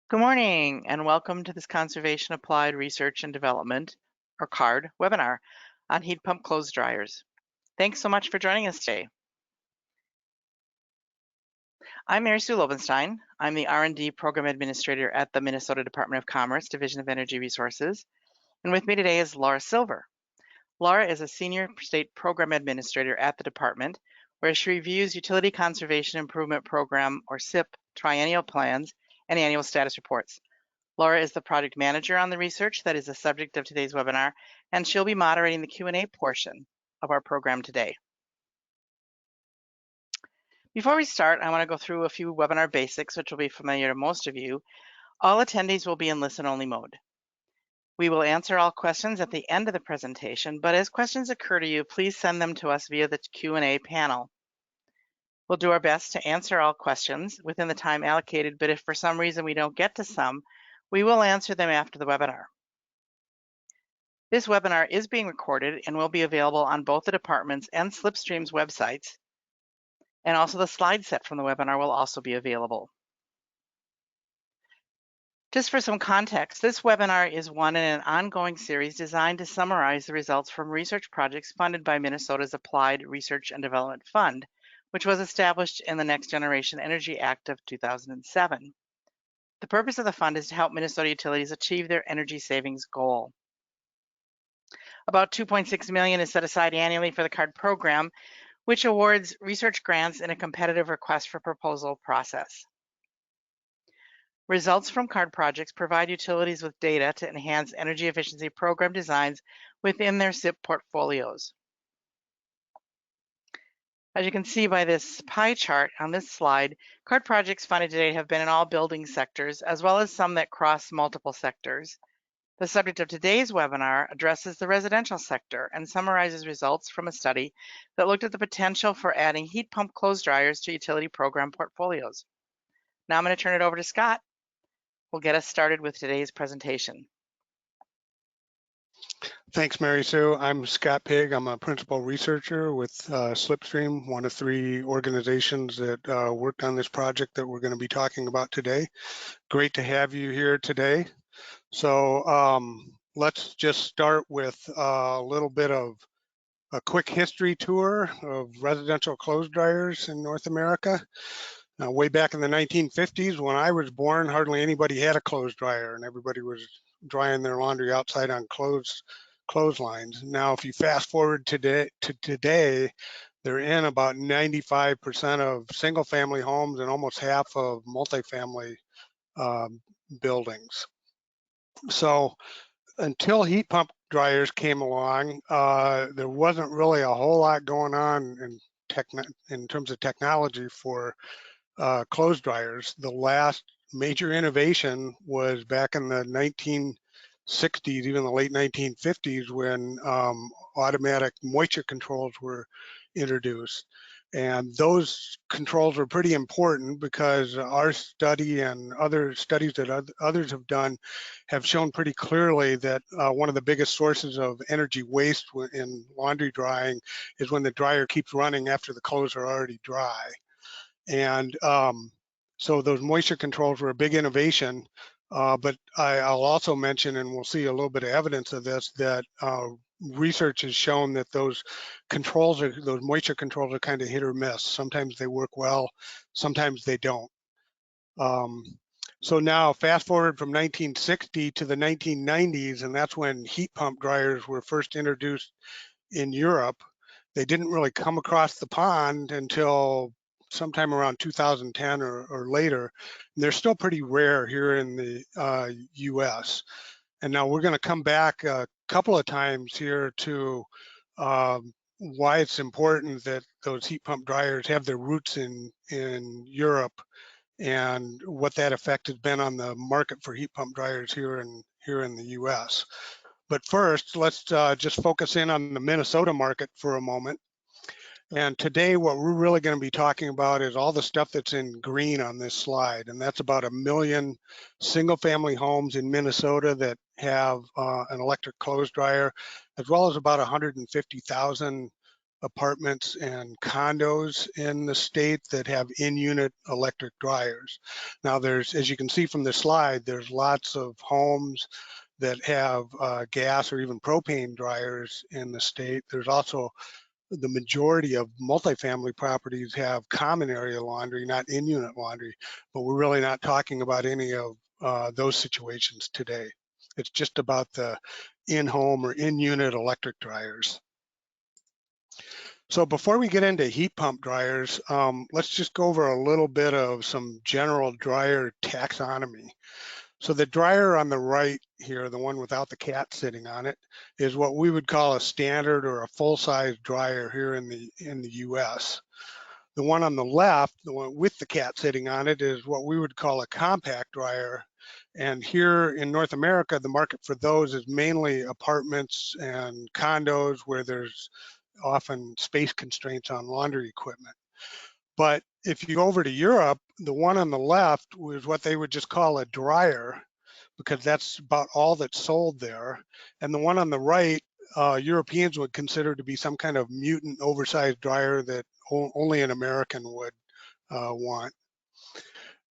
Good morning and welcome to this Conservation Applied Research and Development, or CARD, webinar on heat pump clothes dryers. Thanks so much for joining us today. I'm Mary Sue Lobenstein. I'm the R&D Program Administrator at the Minnesota Department of Commerce, Division of Energy Resources. And with me today is Laura Silver. Laura is a Senior State Program Administrator at the department, where she reviews Utility Conservation Improvement Program, or SIP, triennial plans and annual status reports. Laura is the project manager on the research that is the subject of today's webinar, and she'll be moderating the Q&A portion of our program today. Before we start, I want to go through a few webinar basics, which will be familiar to most of you. All attendees will be in listen-only mode. We will answer all questions at the end of the presentation, but as questions occur to you, please send them to us via the Q&A panel. We'll do our best to answer all questions within the time allocated, but if for some reason we don't get to some, we will answer them after the webinar. This webinar is being recorded and will be available on both the department's and Slipstream's websites, and also the slide set from the webinar will also be available. Just for some context, this webinar is one in an ongoing series designed to summarize the results from research projects funded by Minnesota's Applied Research and Development Fund, which was established in the Next Generation Energy Act of 2007. The purpose of the fund is to help Minnesota utilities achieve their energy savings goal. About $2.6 million is set aside annually for the CARD program, which awards research grants in a competitive request for proposal process. Results from CARD projects provide utilities with data to enhance energy efficiency program designs within their SIP portfolios. As you can see by this pie chart on this slide, CARD projects funded today have been in all building sectors, as well as some that cross multiple sectors. The subject of today's webinar addresses the residential sector and summarizes results from a study that looked at the potential for adding heat pump clothes dryers to utility program portfolios. Now I'm going to turn it over to Scott, who will get us started with today's presentation. Thanks, Mary Sue. I'm Scott Pigg. I'm a principal researcher with Slipstream, one of 3 organizations that worked on this project that we're going to be talking about today. Great to have you here today. So let's just start with a little bit of a quick history tour of residential clothes dryers in North America. Now, way back in the 1950s, when I was born, hardly anybody had a clothes dryer, and everybody was drying their laundry outside on clotheslines. Now, if you fast forward to today, they're in about 95% of single-family homes and almost half of multifamily buildings. So until heat pump dryers came along, there wasn't really a whole lot going on in terms of technology for clothes dryers. The last major innovation was back in the 1960s, even the late 1950s, when automatic moisture controls were introduced. And those controls are pretty important because our study and other studies that others have done have shown pretty clearly that one of the biggest sources of energy waste in laundry drying is when the dryer keeps running after the clothes are already dry. And so those moisture controls were a big innovation, but I'll also mention, and we'll see a little bit of evidence of this, that research has shown that those moisture controls are kind of hit or miss. Sometimes they work well, sometimes they don't. So now fast forward from 1960 to the 1990s, and that's when heat pump dryers were first introduced in Europe. They didn't really come across the pond until sometime around 2010 or later. And they're still pretty rare here in the US. And now we're going to come back a couple of times here to why it's important that those heat pump dryers have their roots in Europe and what that effect has been on the market for heat pump dryers here in the US. But first, let's just focus in on the Minnesota market for a moment. And today, what we're really going to be talking about is all the stuff that's in green on this slide. And that's about 1 million single-family homes in Minnesota that have an electric clothes dryer, as well as about 150,000 apartments and condos in the state that have in-unit electric dryers. Now as you can see from the slide, there's lots of homes that have gas or even propane dryers in the state. There's also the majority of multifamily properties have common area laundry, not in-unit laundry, but we're really not talking about any of those situations today. It's just about the in-home or in-unit electric dryers. So before we get into heat pump dryers, let's just go over a little bit of some general dryer taxonomy. So the dryer on the right here, the one without the cat sitting on it, is what we would call a standard or a full-size dryer here in the US. The one on the left, the one with the cat sitting on it, is what we would call a compact dryer. And here in North America, the market for those is mainly apartments and condos where there's often space constraints on laundry equipment. But if you go over to Europe, the one on the left was what they would just call a dryer, because that's about all that's sold there. And the one on the right, Europeans would consider to be some kind of mutant oversized dryer that only an American would want.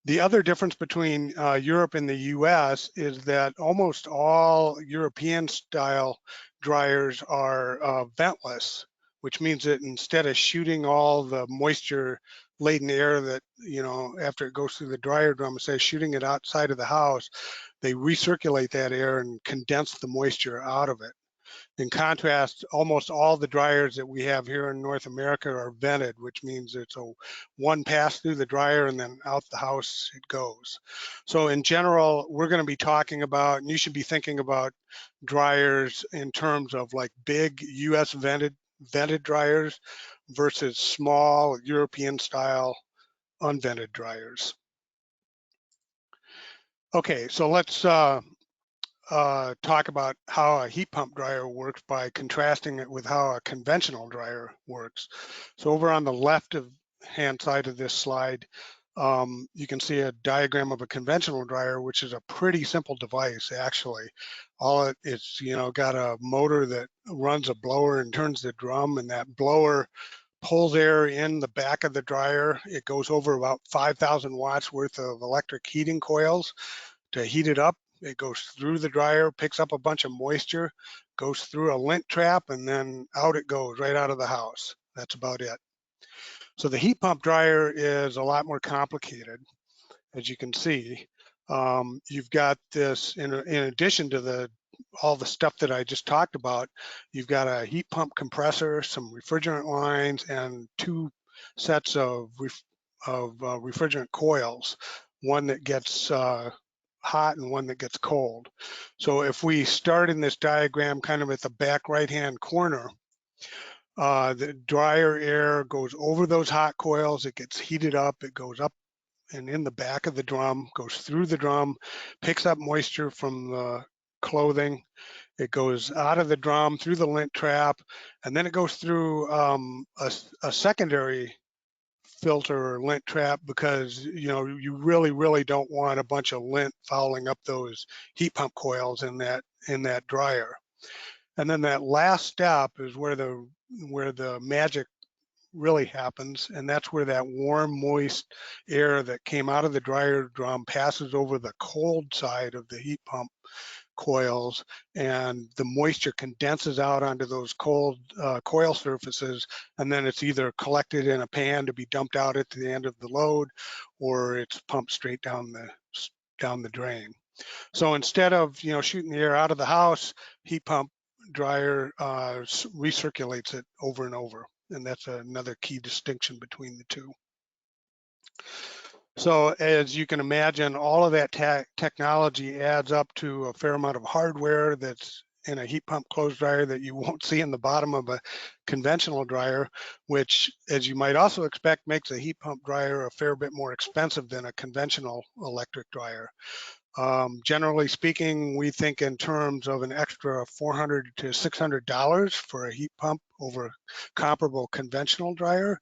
The other difference between Europe and the US is that almost all European style dryers are ventless, which means that instead of shooting all the moisture laden air that, after it goes through the dryer drum, instead of shooting it outside of the house, they recirculate that air and condense the moisture out of it. In contrast, almost all the dryers that we have here in North America are vented, which means it's a one pass through the dryer and then out the house it goes. So in general, we're going to be talking about, and you should be thinking about dryers in terms of like big US vented dryers versus small European style unvented dryers. Okay, so let's talk about how a heat pump dryer works by contrasting it with how a conventional dryer works. So over on the left of hand side of this slide, you can see a diagram of a conventional dryer, which is a pretty simple device actually. All it's got a motor that runs a blower and turns the drum, and that blower pulls air in the back of the dryer. It goes over about 5,000 watts worth of electric heating coils to heat it up. It goes through the dryer, picks up a bunch of moisture, goes through a lint trap, and then out it goes right out of the house. That's about it. So the heat pump dryer is a lot more complicated, as you can see. You've got this, in addition to all the stuff that I just talked about, you've got a heat pump compressor, some refrigerant lines, and two sets of refrigerant coils, one that gets hot and one that gets cold. So if we start in this diagram kind of at the back right-hand corner, the dryer air goes over those hot coils, it gets heated up, it goes up and in the back of the drum, goes through the drum, picks up moisture from the clothing, it goes out of the drum through the lint trap, and then it goes through a secondary filter or lint trap, because you really don't want a bunch of lint fouling up those heat pump coils in that dryer. And then that last step is where the magic really happens, and that's where that warm, moist air that came out of the dryer drum passes over the cold side of the heat pump coils, and the moisture condenses out onto those cold coil surfaces, and then it's either collected in a pan to be dumped out at the end of the load, or it's pumped straight down the drain. So instead of shooting the air out of the house, heat pump dryer recirculates it over and over, and that's another key distinction between the two. So as you can imagine, all of that technology adds up to a fair amount of hardware that's in a heat pump clothes dryer that you won't see in the bottom of a conventional dryer, which, as you might also expect, makes a heat pump dryer a fair bit more expensive than a conventional electric dryer. Generally speaking, we think in terms of an extra $400 to $600 for a heat pump over a comparable conventional dryer.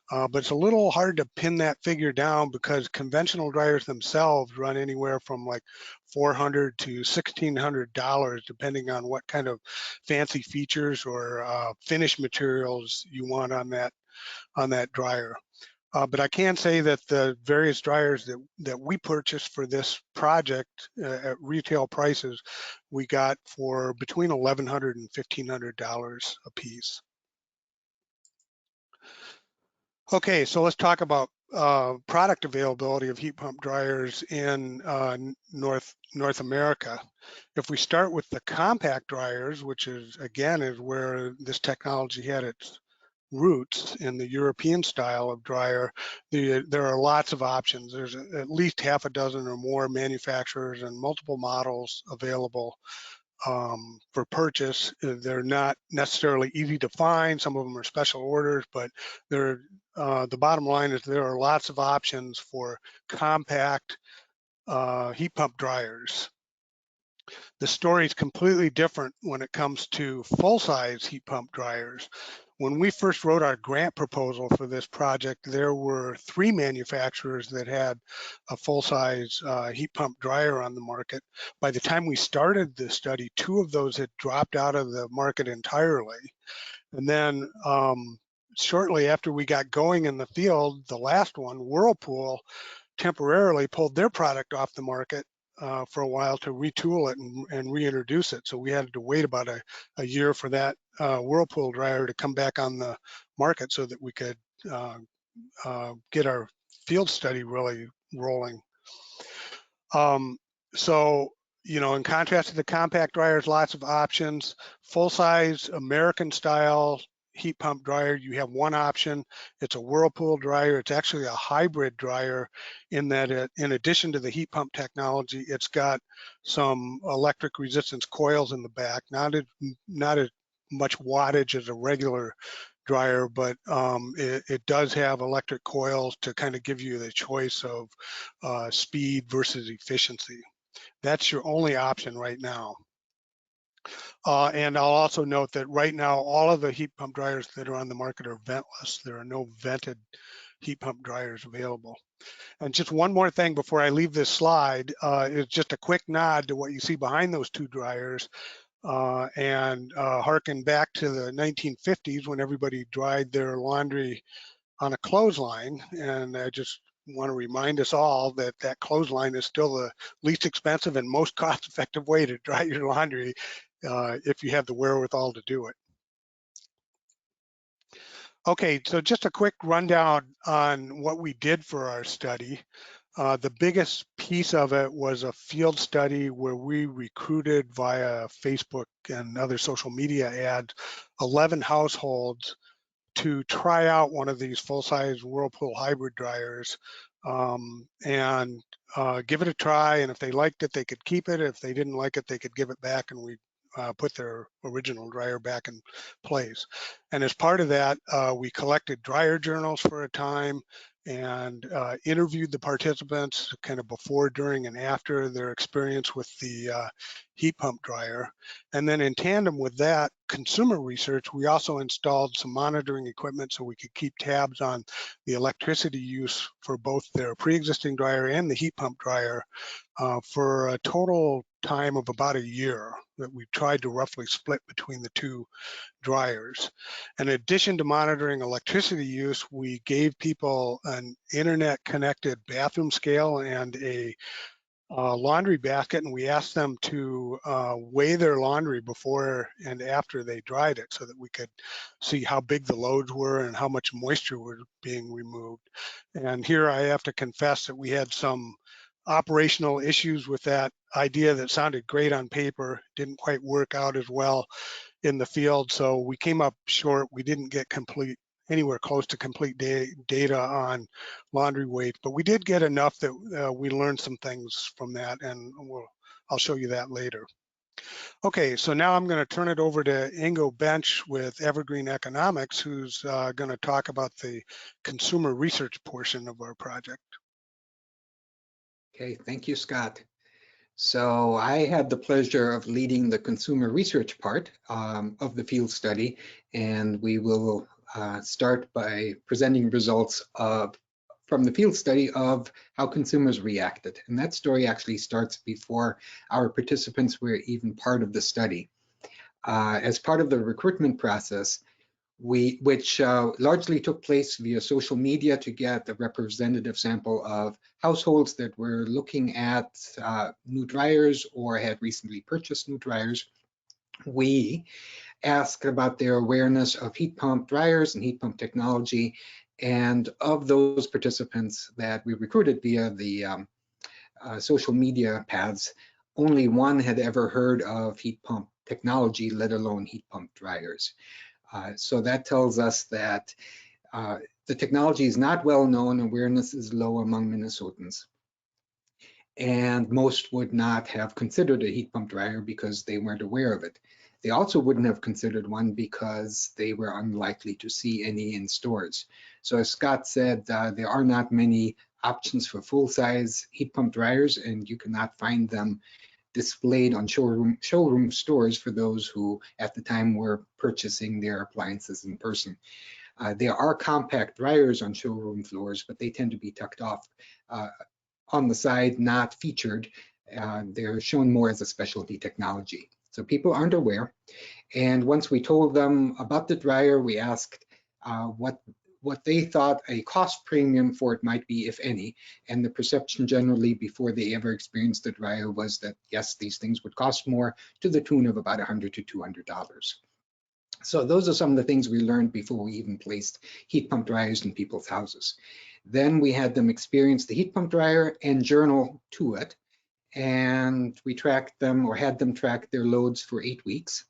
But it's a little hard to pin that figure down, because conventional dryers themselves run anywhere from like $400 to $1,600, depending on what kind of fancy features or finish materials you want on that dryer. But I can say that the various dryers that we purchased for this project at retail prices, we got for between $1,100 and $1,500 a piece. Okay, so let's talk about product availability of heat pump dryers in North America. If we start with the compact dryers, which is where this technology had its roots in the European style of dryer, there are lots of options. There's at least half a dozen or more manufacturers and multiple models available for purchase. They're not necessarily easy to find. Some of them are special orders, but the bottom line is there are lots of options for compact heat pump dryers. The story is completely different when it comes to full-size heat pump dryers. When we first wrote our grant proposal for this project, there were 3 manufacturers that had a full-size heat pump dryer on the market. By the time we started the study, 2 of those had dropped out of the market entirely. And then shortly after we got going in the field, the last one, Whirlpool, temporarily pulled their product off the market for a while to retool it and reintroduce it. So we had to wait about a year for that Whirlpool dryer to come back on the market so that we could get our field study really rolling. So, in contrast to the compact dryers, lots of options. Full-size American style heat pump dryer, you have one option. It's a Whirlpool dryer. It's actually a hybrid dryer in that in addition to the heat pump technology, it's got some electric resistance coils in the back, not as much wattage as a regular dryer, but it does have electric coils to kind of give you the choice of speed versus efficiency. That's your only option right now. And I'll also note that right now, all of the heat pump dryers that are on the market are ventless. There are no vented heat pump dryers available. And just one more thing before I leave this slide is just a quick nod to what you see behind those 2 dryers and harken back to the 1950s when everybody dried their laundry on a clothesline. And I just want to remind us all that that clothesline is still the least expensive and most cost-effective way to dry your laundry if you have the wherewithal to do it. Okay, so just a quick rundown on what we did for our study. The biggest piece of it was a field study where we recruited via Facebook and other social media ads 11 households to try out one of these full-size Whirlpool hybrid dryers and give it a try. And if they liked it, they could keep it. If they didn't like it, they could give it back, and we put their original dryer back in place. And as part of that, we collected dryer journals for a time and interviewed the participants kind of before, during, and after their experience with the heat pump dryer. And then in tandem with that consumer research, we also installed some monitoring equipment so we could keep tabs on the electricity use for both their pre-existing dryer and the heat pump dryer for a total time of about a year that we tried to roughly split between the 2 dryers. In addition to monitoring electricity use, we gave people an internet connected bathroom scale and a laundry basket, and we asked them to weigh their laundry before and after they dried it so that we could see how big the loads were and how much moisture was being removed. And here I have to confess that we had some operational issues with that idea that sounded great on paper, didn't quite work out as well in the field. So we came up short. We didn't get anywhere close to complete data on laundry weight, but we did get enough that we learned some things from that, and I'll show you that later. Okay, so now I'm going to turn it over to Ingo Bench with Evergreen Economics, who's going to talk about the consumer research portion of our project. Okay, thank you, Scott. So I had the pleasure of leading the consumer research part of the field study, and we will start by presenting results from the field study of how consumers reacted. And that story actually starts before our participants were even part of the study. As part of the recruitment process, which largely took place via social media to get a representative sample of households that were looking at new dryers or had recently purchased new dryers. We asked about their awareness of heat pump dryers and heat pump technology. And of those participants that we recruited via the social media paths, only one had ever heard of heat pump technology, let alone heat pump dryers. So that tells us that the technology is not well known, awareness is low among Minnesotans. And most would not have considered a heat pump dryer because they weren't aware of it. They also wouldn't have considered one because they were unlikely to see any in stores. So as Scott said, there are not many options for full-size heat pump dryers, and you cannot find them displayed on showroom stores for those who at the time were purchasing their appliances in person. There are compact dryers on showroom floors, but they tend to be tucked off on the side, not featured. They're shown more as a specialty technology. So people aren't aware. And once we told them about the dryer, we asked what they thought a cost premium for it might be, if any. And the perception generally before they ever experienced the dryer was that, yes, these things would cost more, to the tune of about $100 to $200. So those are some of the things we learned before we even placed heat pump dryers in people's houses. Then we had them experience the heat pump dryer and journal to it. And we tracked them, or had them track their loads for 8 weeks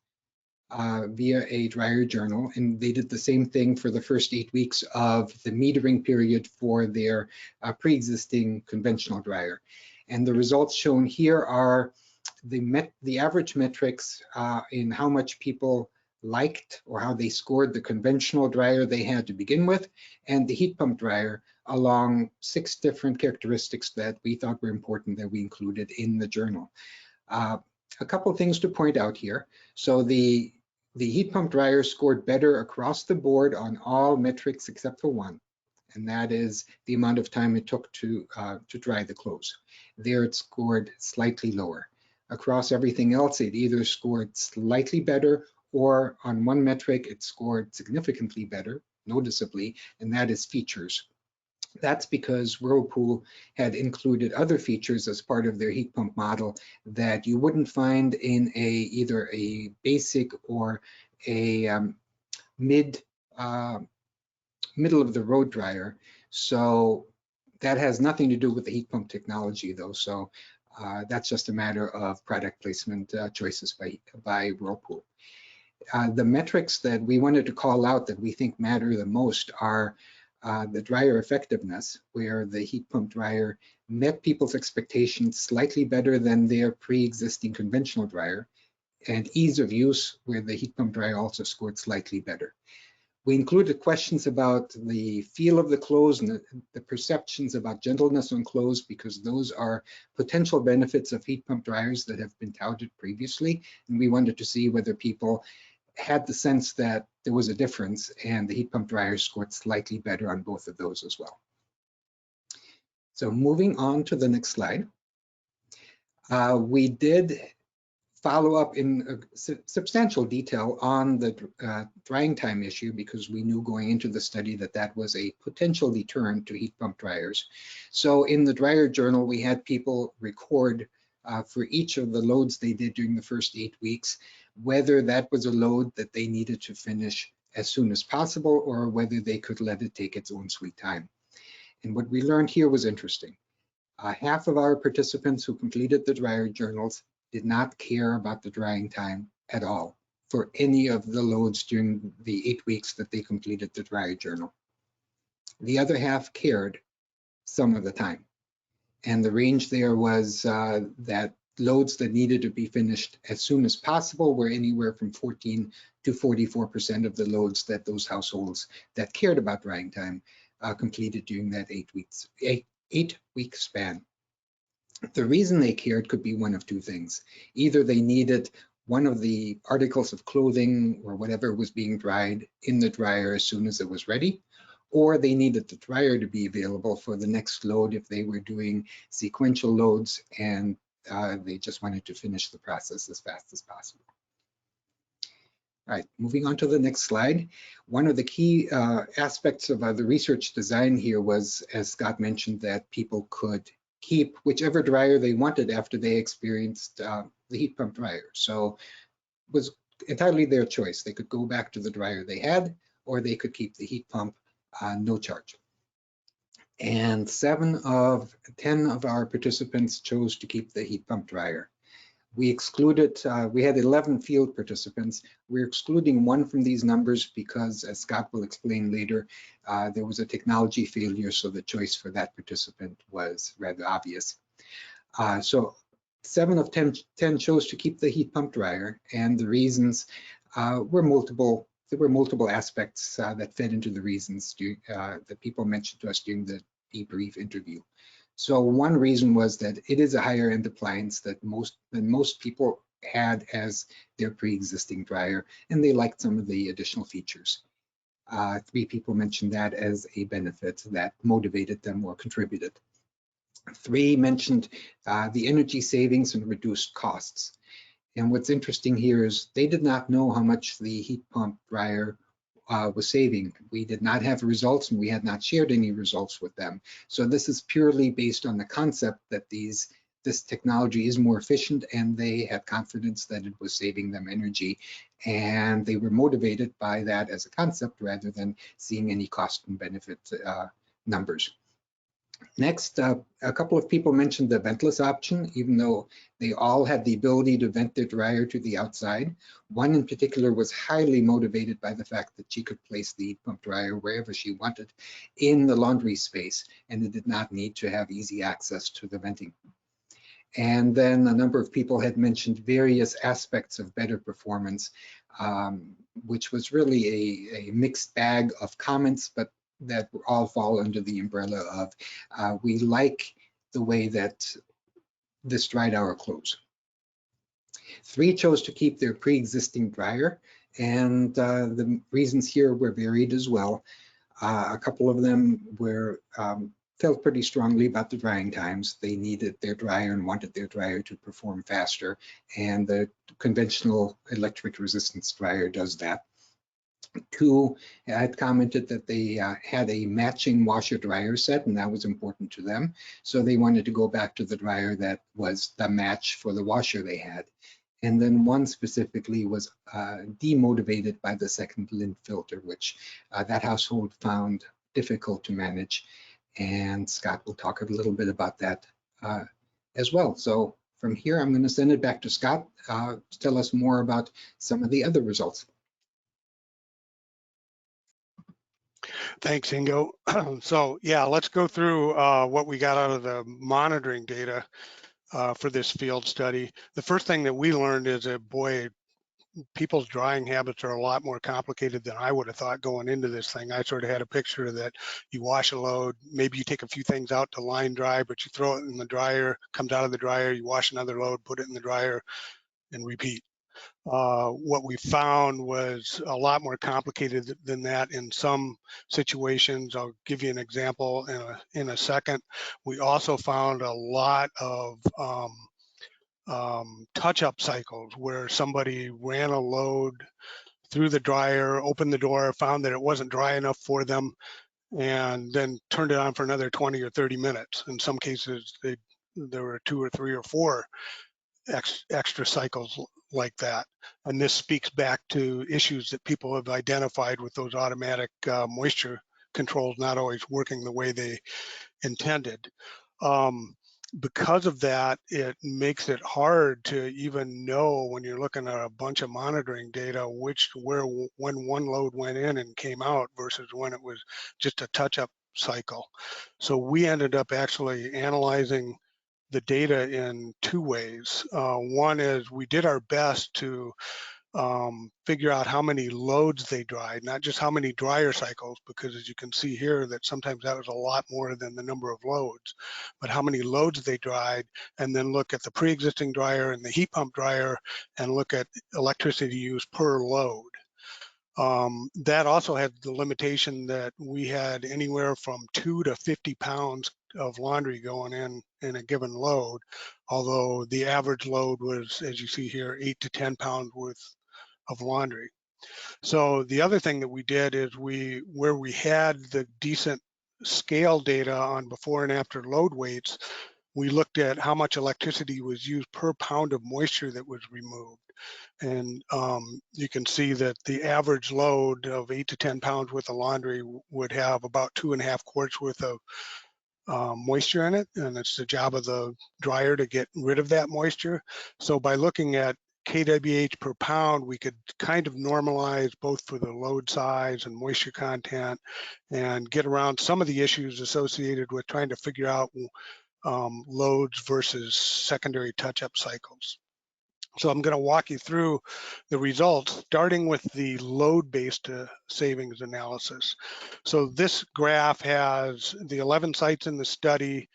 via a dryer journal. And they did the same thing for the first 8 weeks of the metering period for their pre-existing conventional dryer. And the results shown here are the average metrics in how much people liked or how they scored the conventional dryer they had to begin with, and the heat pump dryer, along 6 different characteristics that we thought were important that we included in the journal. A couple of things to point out here. So the heat pump dryer scored better across the board on all metrics except for one, and that is the amount of time it took to dry the clothes. There it scored slightly lower. Across everything else, it either scored slightly better, or on one metric, it scored significantly better, noticeably, and that is features. That's because Whirlpool had included other features as part of their heat pump model that you wouldn't find in either a basic or a middle of the road dryer. So that has nothing to do with the heat pump technology, though. So that's just a matter of product placement choices by Whirlpool. The metrics that we wanted to call out that we think matter the most are the dryer effectiveness, where the heat pump dryer met people's expectations slightly better than their pre-existing conventional dryer, and ease of use, where the heat pump dryer also scored slightly better. We included questions about the feel of the clothes and the perceptions about gentleness on clothes, because those are potential benefits of heat pump dryers that have been touted previously, and we wanted to see whether people had the sense that there was a difference, and the heat pump dryer scored slightly better on both of those as well. So moving on to the next slide. We did follow up in substantial detail on the drying time issue, because we knew going into the study that that was a potential deterrent to heat pump dryers. So in the dryer journal, we had people record for each of the loads they did during the first 8 weeks, whether that was a load that they needed to finish as soon as possible, or whether they could let it take its own sweet time. And what we learned here was interesting. Half of our participants who completed the dryer journals did not care about the drying time at all for any of the loads during the 8 weeks that they completed the dryer journal. The other half cared some of the time. And the range there was that loads that needed to be finished as soon as possible were anywhere from 14 to 44% of the loads that those households that cared about drying time completed during that 8 week span. The reason they cared could be one of two things. Either they needed one of the articles of clothing or whatever was being dried in the dryer as soon as it was ready, or they needed the dryer to be available for the next load if they were doing sequential loads and they just wanted to finish the process as fast as possible. All right, moving on to the next slide. One of the key aspects of the research design here was, as Scott mentioned, that people could keep whichever dryer they wanted after they experienced the heat pump dryer. So it was entirely their choice. They could go back to the dryer they had, or they could keep the heat pump no charge. And 7 of 10 of our participants chose to keep the heat pump dryer. We excluded, we had 11 field participants. We're excluding 1 from these numbers because, as Scott will explain later, there was a technology failure, so the choice for that participant was rather obvious. So 7 of 10 chose to keep the heat pump dryer, and the reasons were multiple. There were multiple aspects that fed into the reasons that people mentioned to us during the debrief interview. So one reason was that it is a higher end appliance that most people had as their pre-existing dryer, and they liked some of the additional features. 3 people mentioned that as a benefit that motivated them or contributed. 3 mentioned the energy savings and reduced costs. And what's interesting here is they did not know how much the heat pump dryer was saving. We did not have results, and we had not shared any results with them. So this is purely based on the concept that this technology is more efficient, and they had confidence that it was saving them energy. And they were motivated by that as a concept rather than seeing any cost and benefit numbers. Next, a couple of people mentioned the ventless option, even though they all had the ability to vent their dryer to the outside. One in particular was highly motivated by the fact that she could place the heat pump dryer wherever she wanted in the laundry space, and it did not need to have easy access to the venting. And then a number of people had mentioned various aspects of better performance, which was really a mixed bag of comments, but that all fall under the umbrella of we like the way that this dried our clothes. 3 chose to keep their pre-existing dryer, and the reasons here were varied as well. A couple of them were felt pretty strongly about the drying times. They needed their dryer and wanted their dryer to perform faster, and the conventional electric resistance dryer does that. 2 had commented that they had a matching washer dryer set, and that was important to them. So they wanted to go back to the dryer that was the match for the washer they had. And then 1 specifically was demotivated by the second lint filter, which that household found difficult to manage. And Scott will talk a little bit about that as well. So from here, I'm going to send it back to Scott to tell us more about some of the other results. Thanks, Ingo. So yeah, let's go through what we got out of the monitoring data for this field study. The first thing that we learned is that, boy, people's drying habits are a lot more complicated than I would have thought going into this thing. I sort of had a picture that you wash a load, maybe you take a few things out to line dry, but you throw it in the dryer, comes out of the dryer, you wash another load, put it in the dryer, and repeat. What we found was a lot more complicated than that in some situations. I'll give you an example in a second. We also found a lot of touch-up cycles where somebody ran a load through the dryer, opened the door, found that it wasn't dry enough for them, and then turned it on for another 20 or 30 minutes. In some cases, there were 2 or 3 or 4 extra cycles like that. And this speaks back to issues that people have identified with those automatic moisture controls not always working the way they intended. Because of that, it makes it hard to even know when you're looking at a bunch of monitoring data when one load went in and came out versus when it was just a touch-up cycle. So we ended up actually analyzing the data in 2 ways. One is we did our best to figure out how many loads they dried, not just how many dryer cycles, because as you can see here that sometimes that was a lot more than the number of loads, but how many loads they dried, and then look at the pre-existing dryer and the heat pump dryer and look at electricity use per load. That also had the limitation that we had anywhere from 2 to 50 pounds of laundry going in a given load, although the average load was, as you see here, 8 to 10 pounds worth of laundry. So the other thing that we did is where we had the decent scale data on before and after load weights, we looked at how much electricity was used per pound of moisture that was removed. And you can see that the average load of 8 to 10 pounds worth of laundry would have about 2.5 quarts worth of moisture in it. And it's the job of the dryer to get rid of that moisture. So by looking at kWh per pound, we could kind of normalize both for the load size and moisture content and get around some of the issues associated with trying to figure out loads versus secondary touch-up cycles. So I'm going to walk you through the results, starting with the load-based savings analysis. So this graph has the 11 sites in the study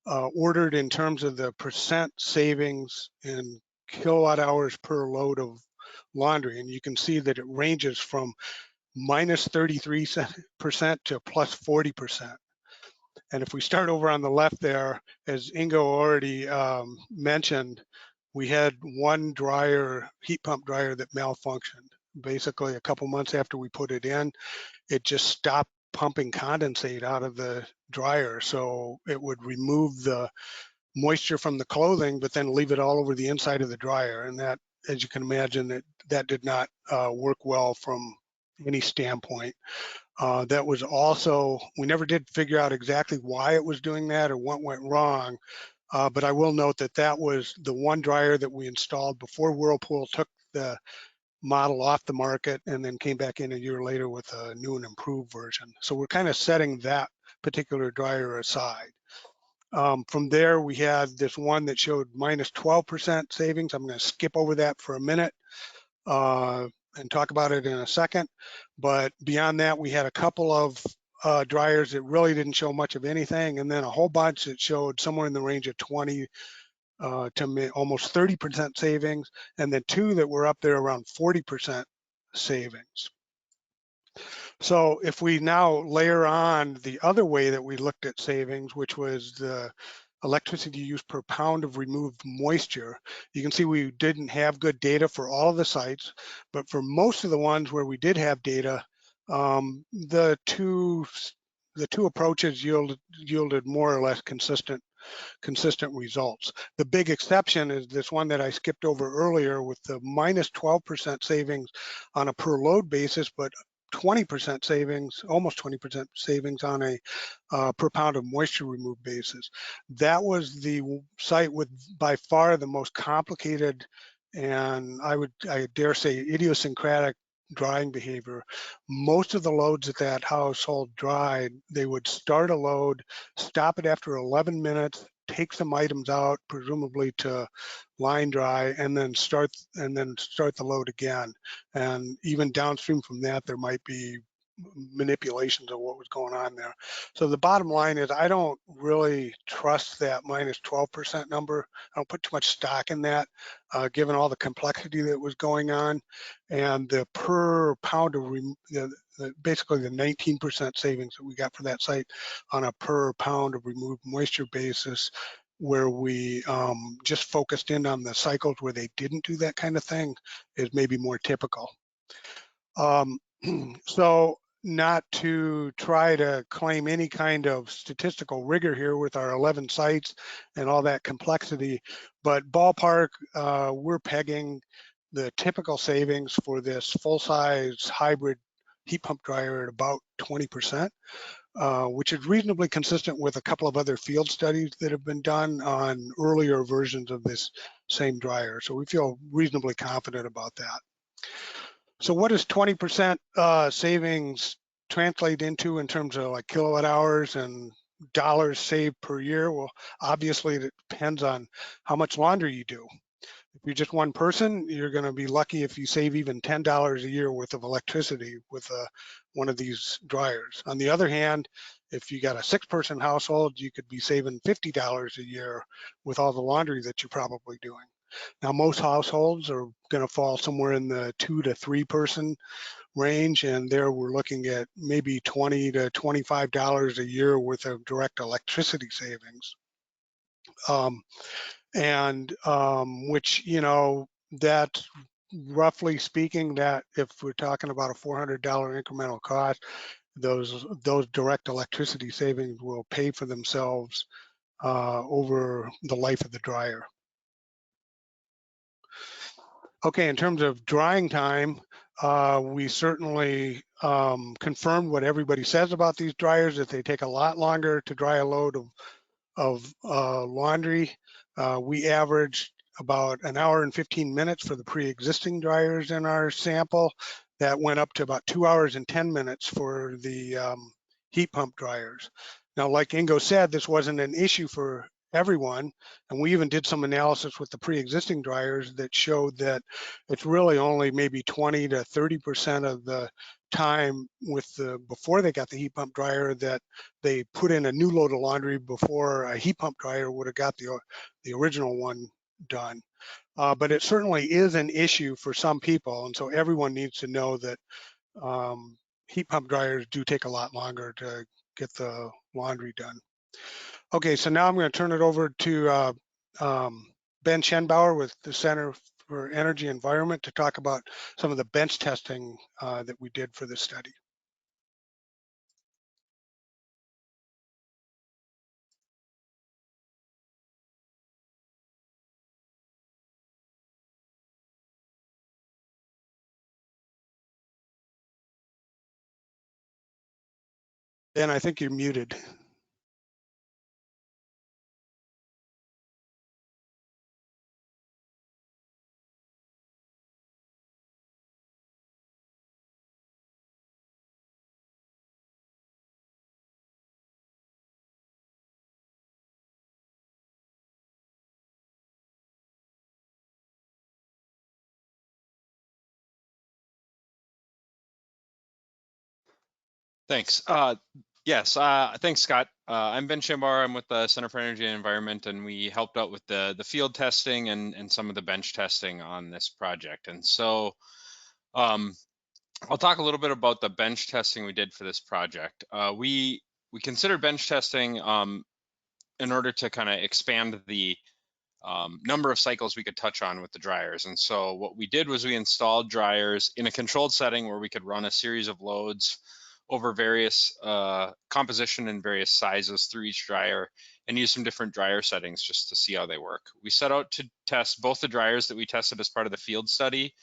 ordered in terms of the percent savings in kilowatt hours per load of laundry. And you can see that it ranges from minus 33% to plus 40%. And if we start over on the left there, as Ingo already mentioned, we had one dryer, heat pump dryer that malfunctioned. Basically, a couple months after we put it in, it just stopped pumping condensate out of the dryer. So it would remove the moisture from the clothing, but then leave it all over the inside of the dryer. And that, as you can imagine, that did not work well from any standpoint. That was also, we never did figure out exactly why it was doing that or what went wrong. But I will note that that was the one dryer that we installed before Whirlpool took the model off the market and then came back in a year later with a new and improved version. So we're kind of setting that particular dryer aside. From there, we had this one that showed minus 12% savings. I'm going to skip over that for a minute and talk about it in a second. But beyond that, we had a couple of dryers that really didn't show much of anything, and then a whole bunch that showed somewhere in the range of 20 to almost 30% savings, and then two that were up there around 40% savings. So if we now layer on the other way that we looked at savings, which was the electricity used per pound of removed moisture, you can see we didn't have good data for all of the sites, but for most of the ones where we did have data, the two approaches yielded more or less consistent results. The big exception is this one that I skipped over earlier with the minus 12% savings on a per load basis, but 20% savings, almost 20% savings on a per pound of moisture removed basis. That was the site with by far the most complicated and I dare say idiosyncratic drying behavior. Most of the loads at that household dried, they would start a load, stop it after 11 minutes, take some items out, presumably to line dry, and then start the load again. And even downstream from that, there might be manipulations of what was going on there. So the bottom line is I don't really trust that minus 12% number. I don't put too much stock in that, given all the complexity that was going on. And the per pound of, basically the 19% savings that we got for that site on a per pound of removed moisture basis, where we just focused in on the cycles where they didn't do that kind of thing, is maybe more typical. So not to try to claim any kind of statistical rigor here with our 11 sites and all that complexity, but ballpark, we're pegging the typical savings for this full-size hybrid heat pump dryer at about 20%, which is reasonably consistent with a couple of other field studies that have been done on earlier versions of this same dryer. So we feel reasonably confident about that. So what does 20% savings translate into in terms of like kilowatt hours and dollars saved per year? Well, obviously it depends on how much laundry you do. If you're just one person, you're going to be lucky if you save even $10 a year worth of electricity with one of these dryers. On the other hand, if you got a 6-person household, you could be saving $50 a year with all the laundry that you're probably doing. Now, most households are going to fall somewhere in the 2 to 3 person range, and there we're looking at maybe $20 to $25 a year worth of direct electricity savings. Which, you know, that roughly speaking, that if we're talking about a $400 incremental cost, those direct electricity savings will pay for themselves over the life of the dryer. Okay, in terms of drying time, we certainly confirmed what everybody says about these dryers, that they take a lot longer to dry a load of laundry. We averaged about an hour and 15 minutes for the pre-existing dryers in our sample. That went up to about 2 hours and 10 minutes for the heat pump dryers. Now, like Ingo said, this wasn't an issue for everyone, and we even did some analysis with the pre-existing dryers that showed that it's really only maybe 20 to 30% of the time before they got the heat pump dryer that they put in a new load of laundry before a heat pump dryer would have got the original one done. But it certainly is an issue for some people, and so everyone needs to know that heat pump dryers do take a lot longer to get the laundry done. Okay, so now I'm going to turn it over to Ben Schenbauer with the Center for Energy Environment to talk about some of the bench testing that we did for this study. Ben, I think you're muted. Thanks. Yes, thanks, Scott. I'm Ben Schenbauer. I'm with the Center for Energy and Environment, and we helped out with the field testing and some of the bench testing on this project. And so I'll talk a little bit about the bench testing we did for this project. We considered bench testing in order to kind of expand the number of cycles we could touch on with the dryers. And so what we did was we installed dryers in a controlled setting where we could run a series of loads over various composition and various sizes through each dryer and use some different dryer settings just to see how they work. We set out to test both the dryers that we tested as part of the field study,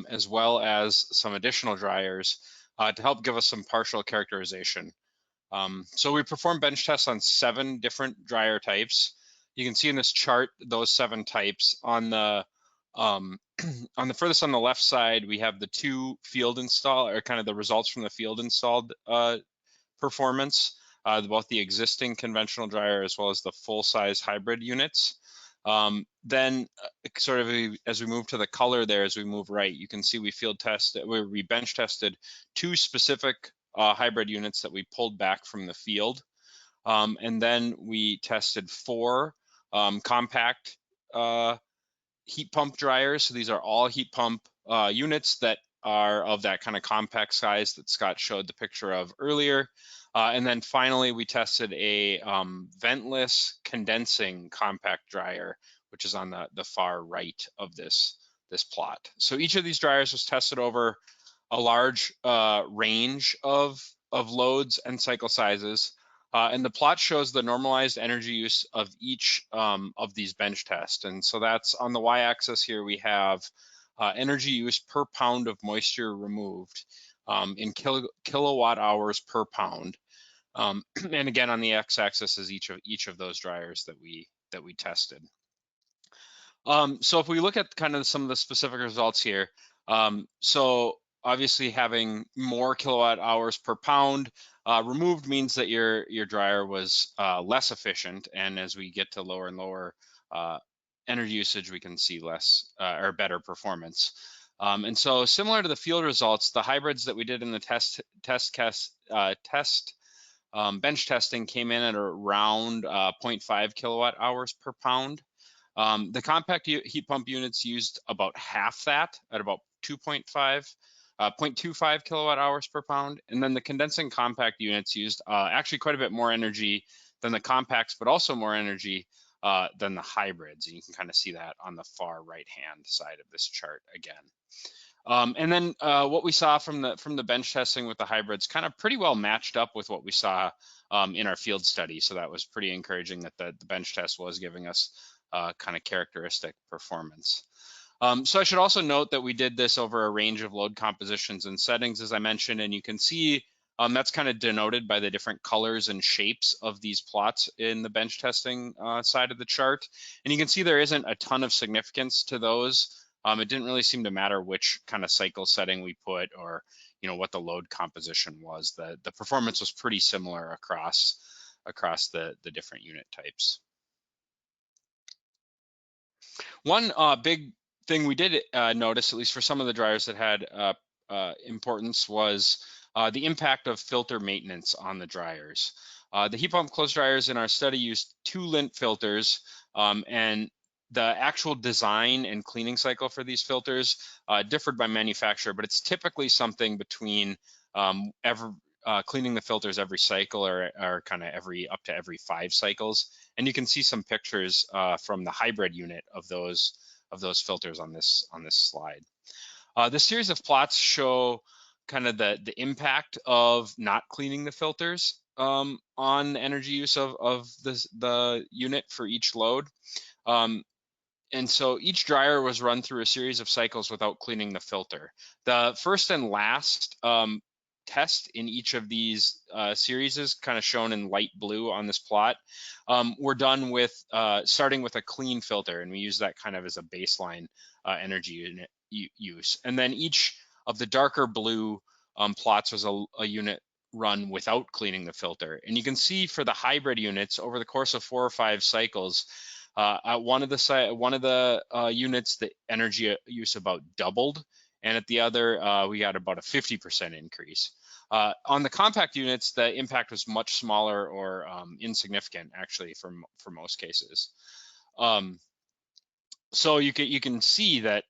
as well as some additional dryers to help give us some partial characterization. So we performed bench tests on 7 different dryer types. You can see in this chart those 7 types. On the on the furthest on the left side, we have the 2 field install, or kind of the results from the field installed performance, both the existing conventional dryer as well as the full-size hybrid units. Then sort of as we move to the color there, as we move right, you can see we we bench tested 2 specific hybrid units that we pulled back from the field. And then we tested 4 compact heat pump dryers. So these are all heat pump units that are of that kind of compact size that Scott showed the picture of earlier. And then finally, we tested a ventless condensing compact dryer, which is on the far right of this plot. So each of these dryers was tested over a large range of loads and cycle sizes. And the plot shows the normalized energy use of each of these bench tests. And so that's on the y-axis here, we have energy use per pound of moisture removed in kilowatt hours per pound. And again, on the x-axis is each of those dryers that we tested. So if we look at kind of some of the specific results here, so obviously having more kilowatt hours per pound removed means that your dryer was less efficient, and as we get to lower and lower energy usage, we can see less or better performance. And so similar to the field results, the hybrids that we did in the bench testing came in at around 0.5 kilowatt hours per pound. The compact heat pump units used about half that, at about 2.5 0.25 kilowatt hours per pound. And then the condensing compact units used actually quite a bit more energy than the compacts, but also more energy than the hybrids. And you can kind of see that on the far right-hand side of this chart again. And then what we saw from the bench testing with the hybrids kind of pretty well matched up with what we saw in our field study. So that was pretty encouraging that the bench test was giving us kind of characteristic performance. So I should also note that we did this over a range of load compositions and settings, as I mentioned, and you can see that's kind of denoted by the different colors and shapes of these plots in the bench testing side of the chart. And you can see there isn't a ton of significance to those. It didn't really seem to matter which kind of cycle setting we put or what the load composition was. The performance was pretty similar across the different unit types. One big thing we did notice, at least for some of the dryers that had importance, was the impact of filter maintenance on the dryers. The heat pump clothes dryers in our study used 2 lint filters, and the actual design and cleaning cycle for these filters differed by manufacturer, but it's typically something between cleaning the filters every cycle or kind of up to every 5 cycles. And you can see some pictures from the hybrid unit of those filters on this slide. This series of plots show kind of the impact of not cleaning the filters on the energy use of the unit for each load. And so each dryer was run through a series of cycles without cleaning the filter. The first and last test in each of these series is kind of shown in light blue on this plot. We're done with starting with a clean filter, and we use that kind of as a baseline energy unit use. And then each of the darker blue plots was a unit run without cleaning the filter. And you can see for the hybrid units over the course of 4 or 5 cycles, at one of the units, the energy use about doubled, and at the other, we got about a 50% increase. On the compact units, the impact was much smaller or insignificant, actually, for most cases. So you can see that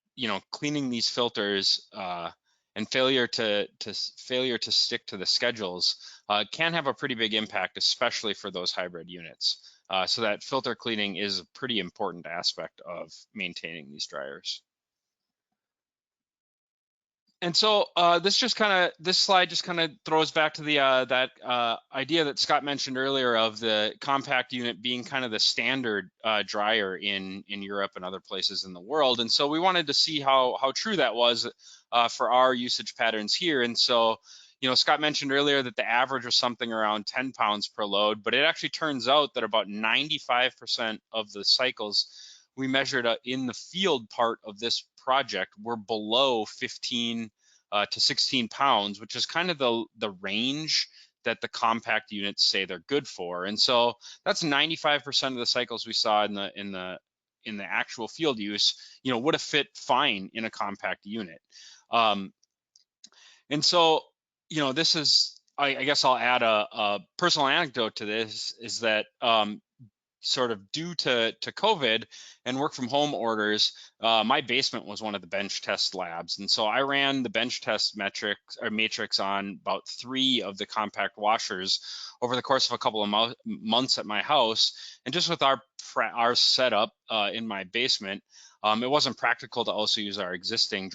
cleaning these filters and failure to stick to the schedules can have a pretty big impact, especially for those hybrid units. So that filter cleaning is a pretty important aspect of maintaining these dryers. And so this slide just kind of throws back to the that idea that Scott mentioned earlier of the compact unit being kind of the standard dryer in Europe and other places in the world. And so we wanted to see how true that was for our usage patterns here. And so Scott mentioned earlier that the average was something around 10 pounds per load, but it actually turns out that about 95% of the cycles we measured in the field part of this project were below 15 to 16 pounds, which is kind of the range that the compact units say they're good for. And so that's 95% of the cycles we saw in the actual field use, would have fit fine in a compact unit. And so, this is, I guess I'll add a personal anecdote to this, is that sort of due to COVID and work from home orders, my basement was one of the bench test labs. And so I ran the bench test matrix on about 3 of the compact washers over the course of a couple of months at my house. And just with our setup in my basement, it wasn't practical to also use our existing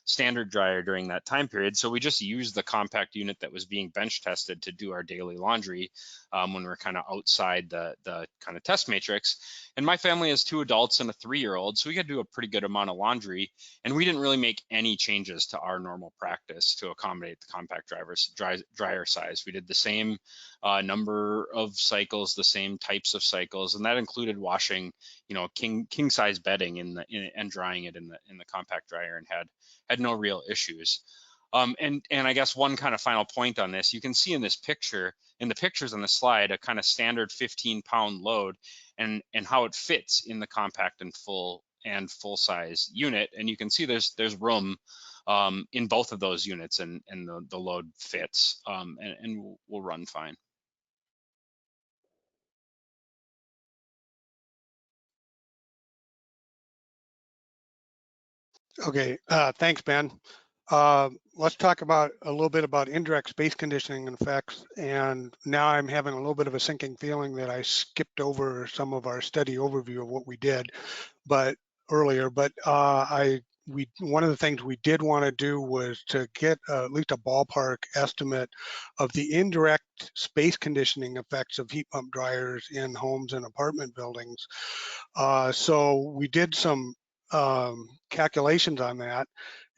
standard dryer during that time period. So we just used the compact unit that was being bench tested to do our daily laundry when we're kind of outside the kind of test matrix. And my family has 2 adults and a 3-year-old, so we could do a pretty good amount of laundry. And we didn't really make any changes to our normal practice to accommodate the compact dryer size. We did the same number of cycles, the same types of cycles, and that included washing, king size bedding and drying it in the compact dryer, and had no real issues. And I guess one kind of final point on this, you can see in the pictures on the slide, a kind of standard 15-pound load and how it fits in the compact and full size unit. And you can see there's room in both of those units, and the load fits and will run fine. Okay, thanks, Ben. Let's talk about a little bit about indirect space conditioning effects. And now I'm having a little bit of a sinking feeling that I skipped over some of our study overview of what we did, but earlier. But one of the things we did want to do was to get at least a ballpark estimate of the indirect space conditioning effects of heat pump dryers in homes and apartment buildings. So we did some calculations on that.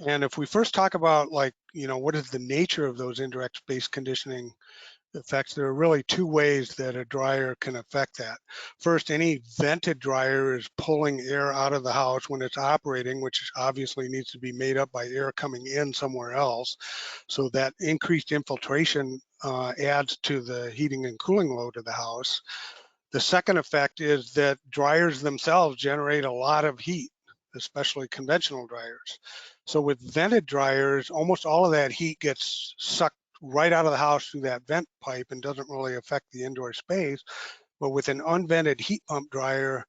And if we first talk about, like, what is the nature of those indirect space conditioning effects, there are really two ways that a dryer can affect that. First, any vented dryer is pulling air out of the house when it's operating, which obviously needs to be made up by air coming in somewhere else. So that increased infiltration adds to the heating and cooling load of the house. The second effect is that dryers themselves generate a lot of heat, especially conventional dryers. So with vented dryers, almost all of that heat gets sucked right out of the house through that vent pipe and doesn't really affect the indoor space. But with an unvented heat pump dryer,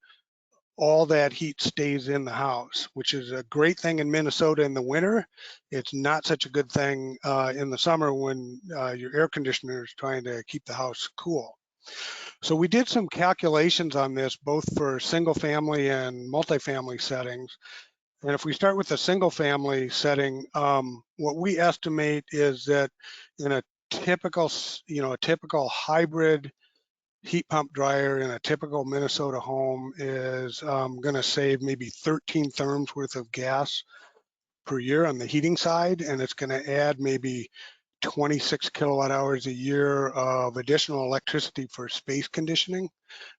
all that heat stays in the house, which is a great thing in Minnesota in the winter. It's not such a good thing in the summer when your air conditioner is trying to keep the house cool. So we did some calculations on this, both for single family and multifamily settings. And if we start with the single family setting, what we estimate is that in a typical, a typical hybrid heat pump dryer in a typical Minnesota home is going to save maybe 13 therms worth of gas per year on the heating side, and it's going to add maybe 26 kilowatt hours a year of additional electricity for space conditioning.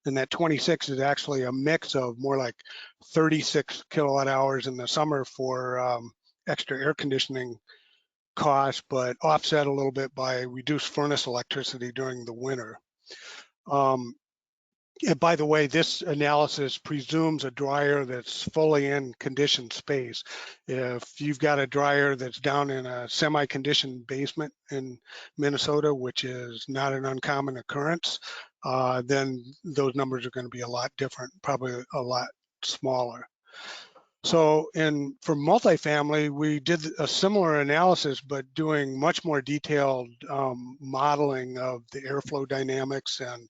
And that 26 is actually a mix of more like 36 kilowatt hours in the summer for extra air conditioning costs, but offset a little bit by reduced furnace electricity during the winter. And by the way, this analysis presumes a dryer that's fully in conditioned space. If you've got a dryer that's down in a semi-conditioned basement in Minnesota, which is not an uncommon occurrence, then those numbers are going to be a lot different, probably a lot smaller. So for multifamily, we did a similar analysis, but doing much more detailed modeling of the airflow dynamics and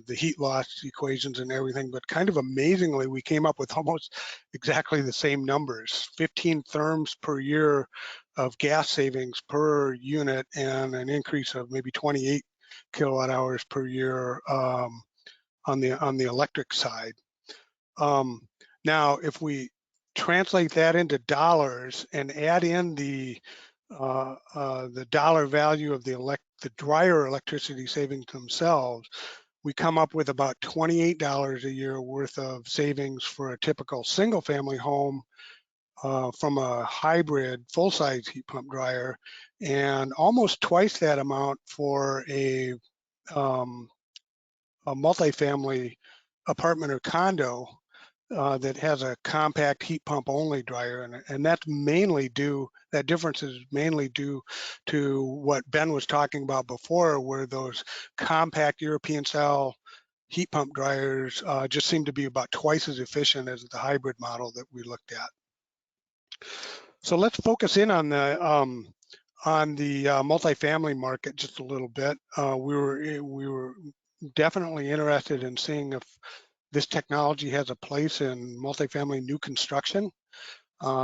the heat loss equations and everything, but kind of amazingly, we came up with almost exactly the same numbers, 15 therms per year of gas savings per unit and an increase of maybe 28 kilowatt hours per year on the electric side. Now, if we translate that into dollars and add in the dollar value of the dryer electricity savings themselves, we come up with about $28 a year worth of savings for a typical single family home from a hybrid full-size heat pump dryer, and almost twice that amount for a multifamily apartment or condo that has a compact heat pump only dryer, and that's mainly due, that difference is mainly due to what Ben was talking about before, where those compact European style heat pump dryers just seem to be about twice as efficient as the hybrid model that we looked at. So let's focus in on the multifamily market just a little bit. We were definitely interested in seeing if this technology has a place in multifamily new construction.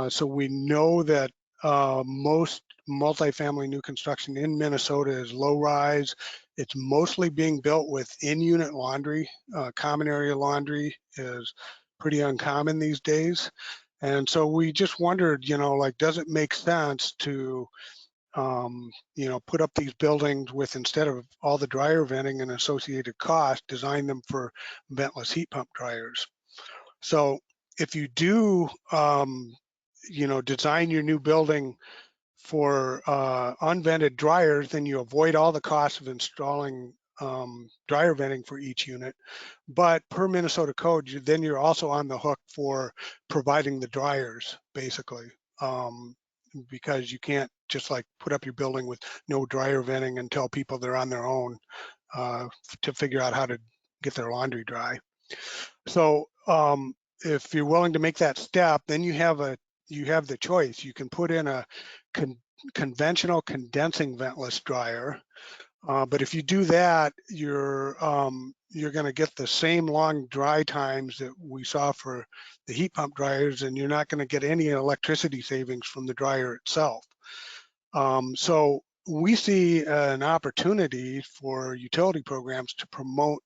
So we know that most multifamily new construction in Minnesota is low rise. It's mostly being built with in-unit laundry. Common area laundry is pretty uncommon these days. And so we just wondered, like, does it make sense to put up these buildings with, instead of all the dryer venting and associated cost, design them for ventless heat pump dryers. So if you do, design your new building for unvented dryers, then you avoid all the costs of installing dryer venting for each unit. But per Minnesota code, then you're also on the hook for providing the dryers, basically. Because you can't just like put up your building with no dryer venting and tell people they're on their own to figure out how to get their laundry dry. So if you're willing to make that step, then you have you have the choice. You can put in a conventional condensing ventless dryer, but if you do that, you're going to get the same long dry times that we saw for the heat pump dryers, and you're not going to get any electricity savings from the dryer itself. So we see an opportunity for utility programs to promote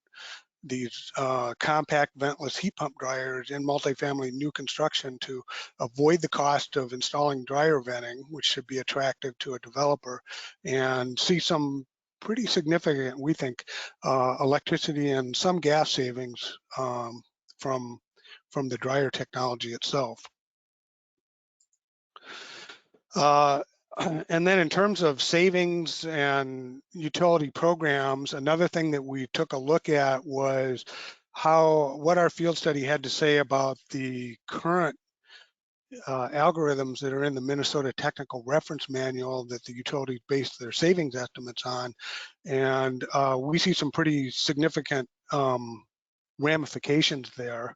these compact ventless heat pump dryers in multifamily new construction to avoid the cost of installing dryer venting, which should be attractive to a developer, and see some pretty significant, we think, electricity and some gas savings from the dryer technology itself. And then in terms of savings and utility programs, another thing that we took a look at was what our field study had to say about the current algorithms that are in the Minnesota Technical Reference Manual that the utilities base their savings estimates on. And we see some pretty significant ramifications there,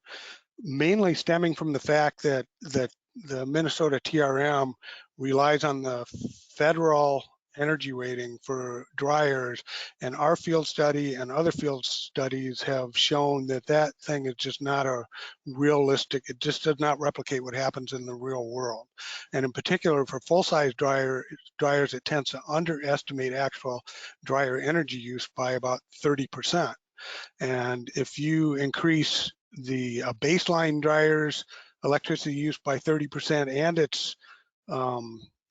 mainly stemming from the fact that the Minnesota TRM relies on the federal energy rating for dryers, and our field study and other field studies have shown that that thing is just not a realistic, it just does not replicate what happens in the real world. And in particular for full-size dryers, it tends to underestimate actual dryer energy use by about 30%. And if you increase the baseline dryer's electricity use by 30% and its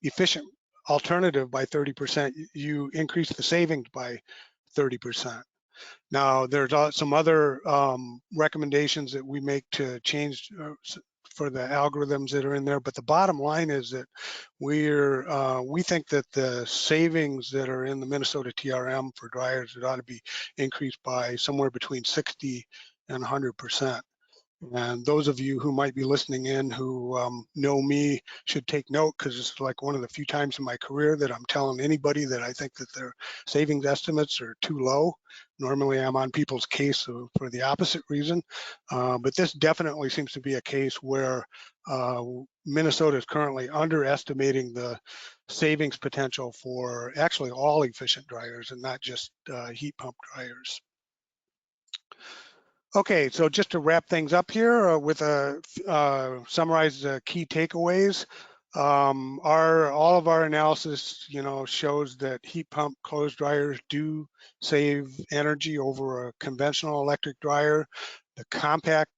efficient alternative by 30%, you increase the savings by 30%. Now, there's some other recommendations that we make to change for the algorithms that are in there, but the bottom line is that we think that the savings that are in the Minnesota TRM for dryers ought to be increased by somewhere between 60 and 100%. And those of you who might be listening in who know me should take note, because it's like one of the few times in my career that I'm telling anybody that I think that their savings estimates are too low. Normally I'm on people's case for the opposite reason, but this definitely seems to be a case where Minnesota is currently underestimating the savings potential for actually all efficient dryers and not just heat pump dryers. Okay, so just to wrap things up here with summarize the key takeaways. All of our analysis, shows that heat pump clothes dryers do save energy over a conventional electric dryer. The compact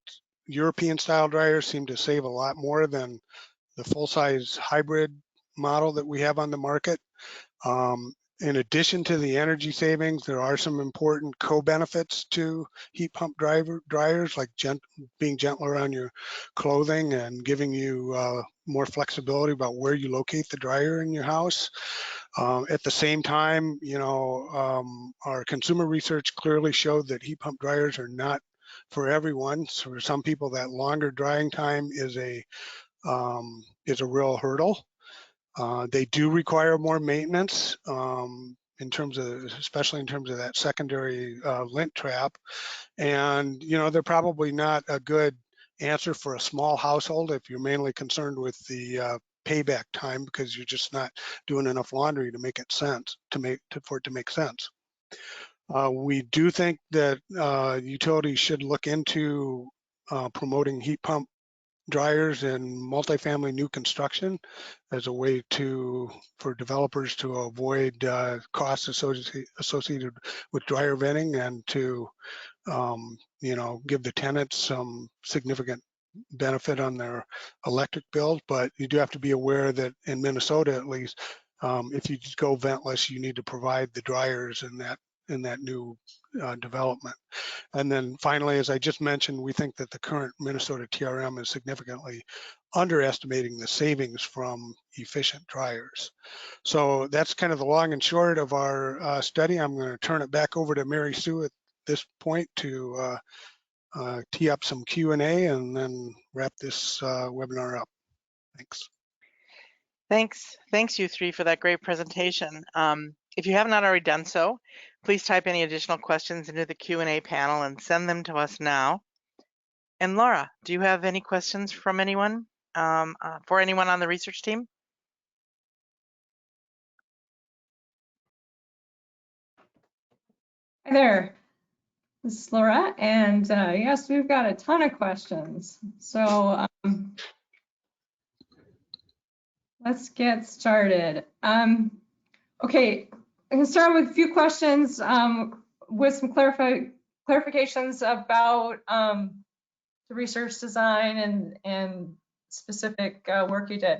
European style dryers seem to save a lot more than the full-size hybrid model that we have on the market. In addition to the energy savings, there are some important co-benefits to heat pump dryers, like being gentler on your clothing and giving you more flexibility about where you locate the dryer in your house. At the same time, our consumer research clearly showed that heat pump dryers are not for everyone. So for some people, that longer drying time is a real hurdle. They do require more maintenance especially in terms of that secondary lint trap. And, they're probably not a good answer for a small household if you're mainly concerned with the payback time, because you're just not doing enough laundry to make it for it to make sense. We do think that utilities should look into promoting heat pump dryers in multifamily new construction as a way for developers to avoid costs associated with dryer venting, and to give the tenants some significant benefit on their electric bill. But you do have to be aware that in Minnesota, at least, if you just go ventless, you need to provide the dryers in that new development. And then finally, as I just mentioned, we think that the current Minnesota TRM is significantly underestimating the savings from efficient dryers. So that's kind of the long and short of our study. I'm going to turn it back over to Mary Sue at this point to tee up some Q&A and then wrap this webinar up. Thanks. Thanks you three for that great presentation. If you have not already done so, please type any additional questions into the Q&A panel and send them to us now. And Laura, do you have any questions from anyone? for anyone on the research team? Hi there, this is Laura, and yes, we've got a ton of questions. So let's get started. Okay, I can start with a few questions with some clarifications about the research design and specific work you did.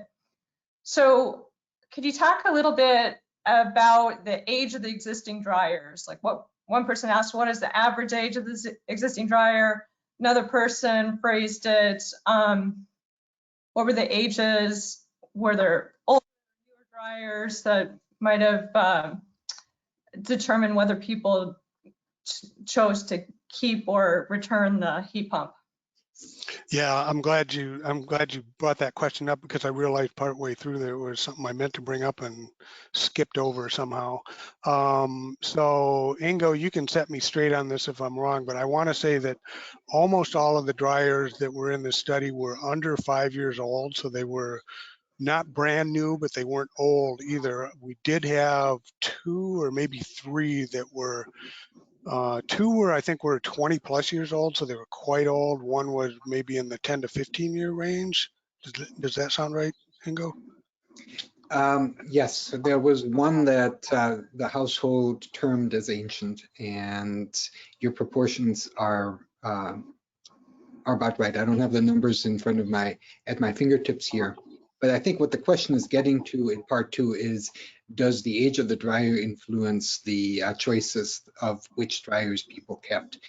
So could you talk a little bit about the age of the existing dryers? Like what one person asked, what is the average age of this existing dryer? Another person phrased it, what were the ages? Were there older, newer dryers that might have determined whether people chose to keep or return the heat pump? Yeah, I'm glad you brought that question up, because I realized partway through there was something I meant to bring up and skipped over somehow. So Ingo, you can set me straight on this if I'm wrong, but I want to say that almost all of the dryers that were in this study were under 5 years old, so they were not brand new, but they weren't old either. We did have 2 or maybe 3 that were 2 were, I think, were 20 plus years old, so they were quite old. 1 was maybe in the 10 to 15 year range. Does that sound right, Ingo? Yes, there was one that the household termed as ancient, and your proportions are about right. I don't have the numbers in front of at my fingertips here, but I think what the question is getting to in part 2 is, does the age of the dryer influence the choices of which dryers people kept?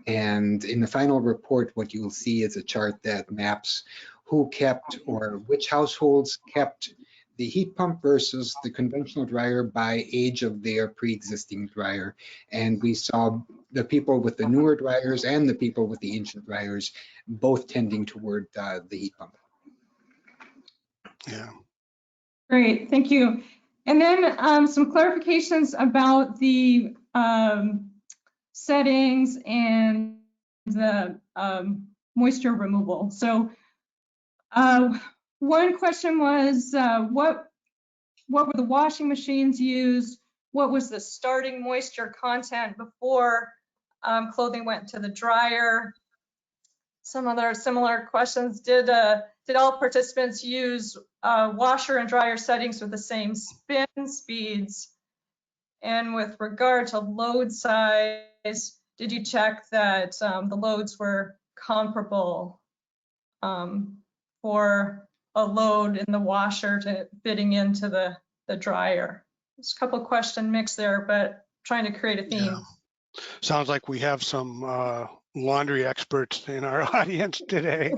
And in the final report, what you will see is a chart that maps who kept, or which households kept, the heat pump versus the conventional dryer by age of their pre-existing dryer. And we saw the people with the newer dryers and the people with the ancient dryers both tending toward the heat pump. Yeah. Great, thank you. And then some clarifications about the settings and the moisture removal. So one question was, what were the washing machines used? What was the starting moisture content before clothing went to the dryer? Some other similar questions. Did all participants use washer and dryer settings with the same spin speeds? And with regard to load size, did you check that the loads were comparable for a load in the washer to fitting into the dryer? There's a couple of question mix there, but trying to create a theme. Yeah. Sounds like we have some laundry experts in our audience today.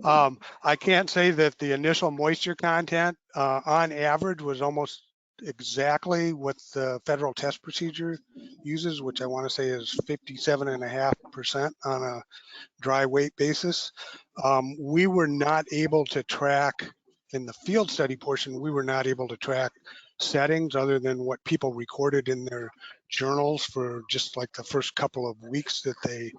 I can't say that the initial moisture content on average was almost exactly what the federal test procedure uses, which I want to say is 57.5% on a dry weight basis. We were not able to track, in the field study portion, we were not able to track settings other than what people recorded in their journals for just like the first couple of weeks that they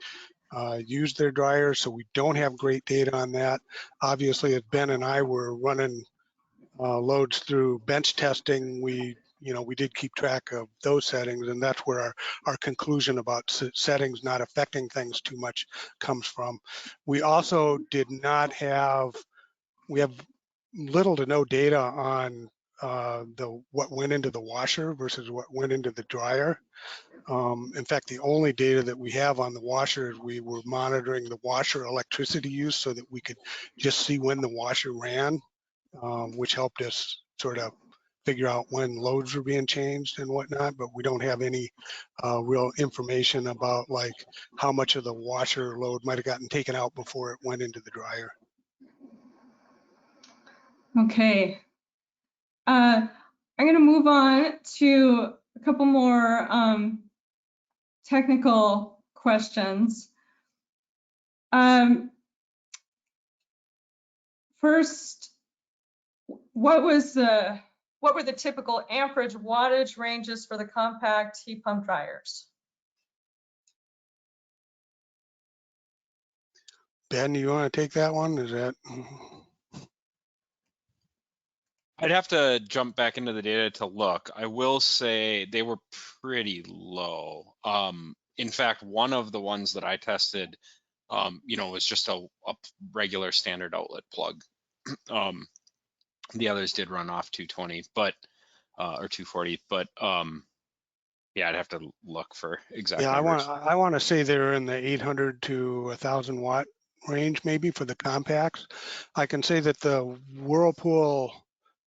used their dryer. So we don't have great data on that. Obviously, as Ben and I were running loads through bench testing, we did keep track of those settings, and that's where our conclusion about settings not affecting things too much comes from. We also did not have, we have little to no data on what went into the washer versus what went into the dryer. In fact, the only data that we have on the washer is we were monitoring the washer electricity use so that we could just see when the washer ran, which helped us sort of figure out when loads were being changed and whatnot, but we don't have any real information about like how much of the washer load might have gotten taken out before it went into the dryer. Okay. I'm going to move on to a couple more technical questions. First, what were the typical amperage wattage ranges for the compact heat pump dryers? Ben, you want to take that one? Is that? I'd have to jump back into the data to look. I will say they were pretty low. In fact, one of the ones that I tested, was just a regular standard outlet plug. The others did run off 220, or 240, but yeah, I'd have to look for exact Yeah, numbers. I want to say they're in the 800 to 1,000 watt range, maybe for the compacts. I can say that the Whirlpool,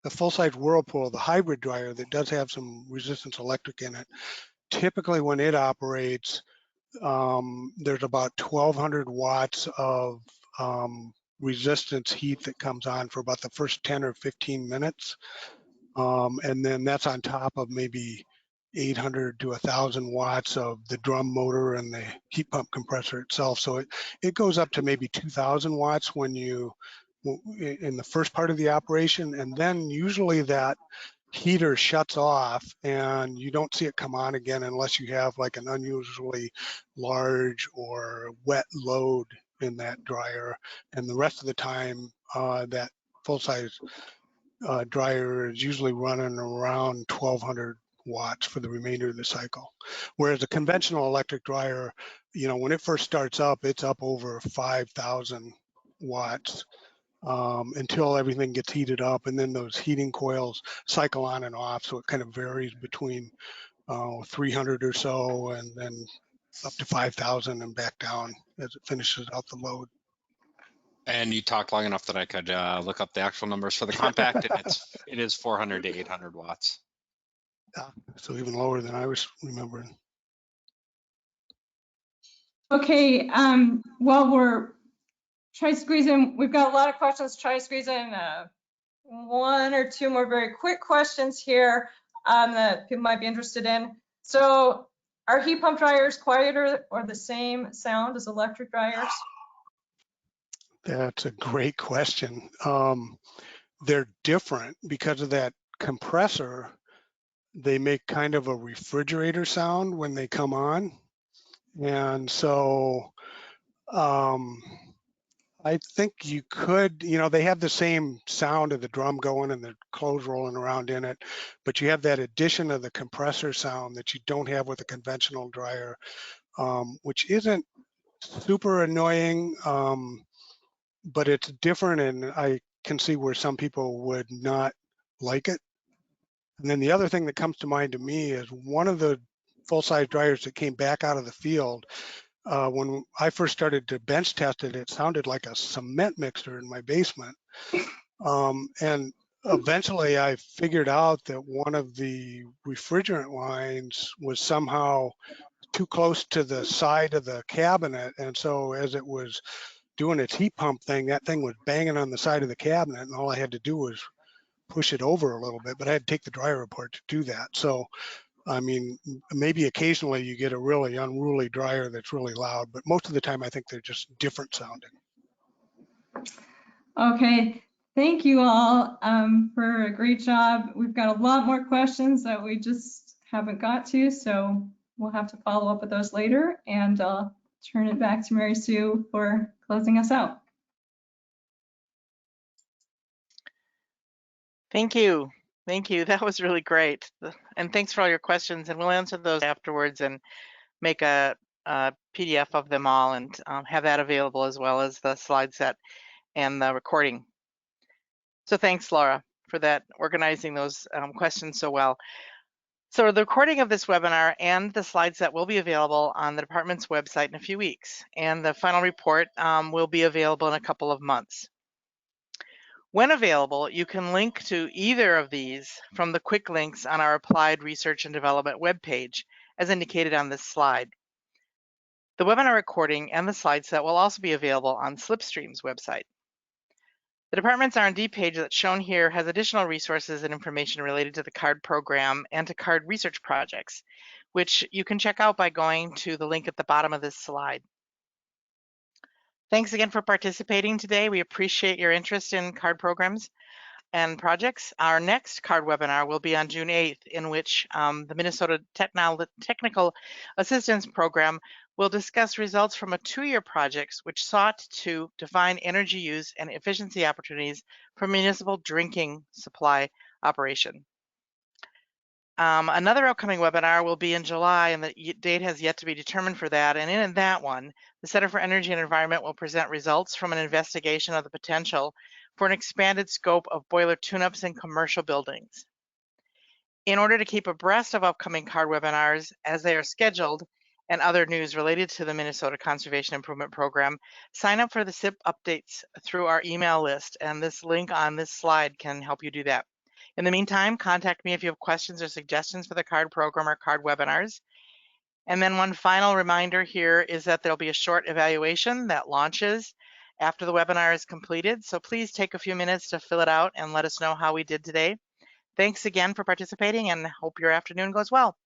the full-size Whirlpool, the hybrid dryer that does have some resistance electric in it, typically when it operates, there's about 1,200 watts of resistance heat that comes on for about the first 10 or 15 minutes. And then that's on top of maybe 800 to 1,000 watts of the drum motor and the heat pump compressor itself. So it goes up to maybe 2,000 watts when you, in the first part of the operation. And then usually that heater shuts off and you don't see it come on again unless you have like an unusually large or wet load in that dryer. And the rest of the time, that full-size dryer is usually running around 1,200 watts for the remainder of the cycle. Whereas a conventional electric dryer, when it first starts up, it's up over 5,000 watts until everything gets heated up, and then those heating coils cycle on and off. So it kind of varies between 300 or so, and then up to 5,000 and back down as it finishes out the load. And you talked long enough that I could look up the actual numbers for the compact, and it is 400 to 800 watts. So even lower than I was remembering. Okay, well, we're trying to squeeze in, we've got a lot of questions, try to squeeze in one or two more very quick questions here that people might be interested in. So are heat pump dryers quieter or the same sound as electric dryers? That's a great question. They're different because of that compressor. They make kind of a refrigerator sound when they come on. And so I think you could, they have the same sound of the drum going and the clothes rolling around in it, but you have that addition of the compressor sound that you don't have with a conventional dryer, which isn't super annoying, but it's different, and I can see where some people would not like it. And then the other thing that comes to mind to me is one of the full-size dryers that came back out of the field. When I first started to bench test it, it sounded like a cement mixer in my basement. And eventually I figured out that one of the refrigerant lines was somehow too close to the side of the cabinet. And so as it was doing its heat pump thing, that thing was banging on the side of the cabinet, and all I had to do was push it over a little bit, but I had to take the dryer apart to do that. So, I mean, maybe occasionally you get a really unruly dryer that's really loud, but most of the time I think they're just different sounding. Okay, thank you all for a great job. We've got a lot more questions that we just haven't got to, so we'll have to follow up with those later, and I'll turn it back to Mary Sue for closing us out. Thank you. Thank you. That was really great. And thanks for all your questions. And we'll answer those afterwards and make a PDF of them all and have that available, as well as the slide set and the recording. So thanks, Laura, for that, organizing those questions so well. So the recording of this webinar and the slide set will be available on the department's website in a few weeks, and the final report will be available in a couple of months. When available, you can link to either of these from the quick links on our Applied Research and Development webpage, as indicated on this slide. The webinar recording and the slide set will also be available on Slipstream's website. The department's R&D page that's shown here has additional resources and information related to the CARD program and to CARD research projects, which you can check out by going to the link at the bottom of this slide. Thanks again for participating today. We appreciate your interest in CARD programs and projects. Our next CARD webinar will be on June 8th, in which the Minnesota Technical Assistance Program We'll discuss results from a 2-year project which sought to define energy use and efficiency opportunities for municipal drinking supply operation. Another upcoming webinar will be in July, and the date has yet to be determined for that. And in that one, the Center for Energy and Environment will present results from an investigation of the potential for an expanded scope of boiler tune-ups in commercial buildings. In order to keep abreast of upcoming CARD webinars as they are scheduled and other news related to the Minnesota Conservation Improvement Program, sign up for the SIP updates through our email list, and this link on this slide can help you do that. In the meantime, contact me if you have questions or suggestions for the CARD program or CARD webinars. And then one final reminder here is that there'll be a short evaluation that launches after the webinar is completed. So please take a few minutes to fill it out and let us know how we did today. Thanks again for participating, and hope your afternoon goes well.